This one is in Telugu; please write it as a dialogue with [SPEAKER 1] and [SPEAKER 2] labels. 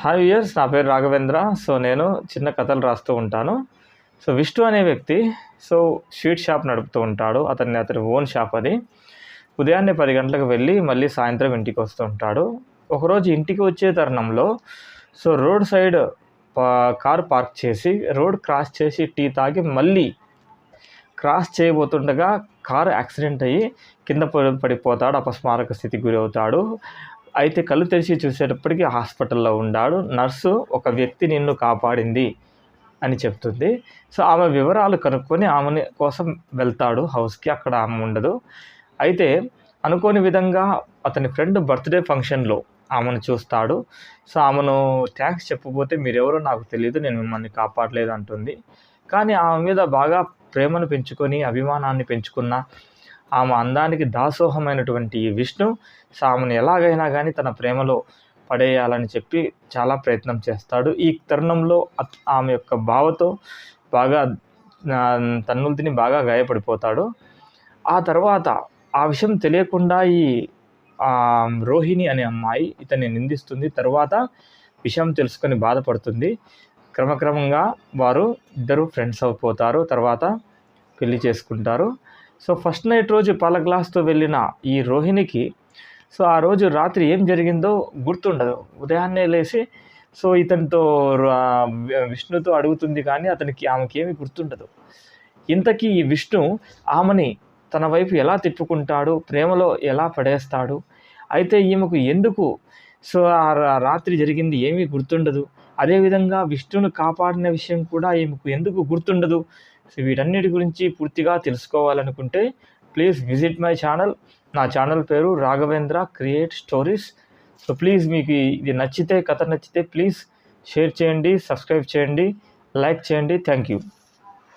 [SPEAKER 1] హాయ్ వ్యూయర్స్, నా పేరు రాఘవేంద్ర. నేను చిన్న కథలు రాస్తూ ఉంటాను. విష్ణు అనే వ్యక్తి స్వీట్ షాప్ నడుపుతూ ఉంటాడు. అతని ఓన్ షాప్ అది. ఉదయాన్నే 10 గంటలకు వెళ్ళి మళ్ళీ సాయంత్రం ఇంటికి వస్తూ ఉంటాడు. ఒకరోజు ఇంటికి వచ్చే తరుణంలో రోడ్ సైడ్ కారు పార్క్ చేసి రోడ్ క్రాస్ చేసి టీ తాగి మళ్ళీ క్రాస్ చేయబోతుండగా కారు యాక్సిడెంట్ అయ్యి కింద పడిపోతాడు. అపస్మారక స్థితికి గురవుతాడు. అయితే కళ్ళు తెరిచి చూసేటప్పటికి హాస్పిటల్లో ఉన్నాడు. నర్సు ఒక వ్యక్తి నిన్ను కాపాడింది అని చెప్తుంది. ఆమె వివరాలు కనుక్కొని ఆమెని కోసం వెళ్తాడు హౌస్కి. అక్కడ ఆమె ఉండదు. అయితే అనుకోని విధంగా అతని ఫ్రెండ్ బర్త్డే ఫంక్షన్లో ఆమెను చూస్తాడు. ఆమెను థ్యాంక్స్ చెప్పబోతే మీరెవరో నాకు తెలియదు, నేను మిమ్మల్ని కాపాడలేదు అంటుంది. కానీ ఆమె మీద బాగా ప్రేమను పెంచుకొని అభిమానాన్ని పెంచుకున్న ఆమె అందానికి దాసోహమైనటువంటి విష్ణు ఆమెను ఎలాగైనా కానీ తన ప్రేమలో పడేయాలని చెప్పి చాలా ప్రయత్నం చేస్తాడు. ఈ తరుణంలో ఆమె యొక్క బావతో బాగా తన్నులు తిని బాగా గాయపడిపోతాడు. ఆ తర్వాత ఆ విషయం తెలియకుండా ఈ రోహిణి అనే అమ్మాయి ఇతన్ని నిందిస్తుంది. తర్వాత విషయం తెలుసుకొని బాధపడుతుంది. క్రమక్రమంగా వారు ఇద్దరు ఫ్రెండ్స్ అయిపోతారు. తర్వాత పెళ్లి చేసుకుంటారు. ఫస్ట్ నైట్ రోజు పాల గ్లాస్తో వెళ్ళిన ఈ రోహిణికి ఆ రోజు రాత్రి ఏం జరిగిందో గుర్తుండదు. ఉదయాన్నే లేచి ఇతనితో విష్ణుతో అడుగుతుంది, కానీ ఆమెకి ఏమీ గుర్తుండదు. ఇంతకీ ఈ విష్ణు ఆమెని తన వైపు ఎలా తిప్పుకుంటాడు, ప్రేమలో ఎలా పడేస్తాడు, అయితే ఈమెకు ఎందుకు ఆ రాత్రి జరిగింది ఏమీ గుర్తుండదు, అదేవిధంగా విష్ణును కాపాడిన విషయం కూడా ఈమెకు ఎందుకు గుర్తుండదు. వీటన్నిటి గురించి పూర్తిగా తెలుసుకోవాలనుకుంటే ప్లీజ్ విజిట్ మై ఛానల్. నా ఛానల్ పేరు రాఘవేంద్ర క్రియేట్ స్టోరీస్. ప్లీజ్ మీకు ఇది నచ్చితే, కథ నచ్చితే ప్లీజ్ షేర్ చేయండి, సబ్స్క్రైబ్ చేయండి, లైక్ చేయండి. Thank you.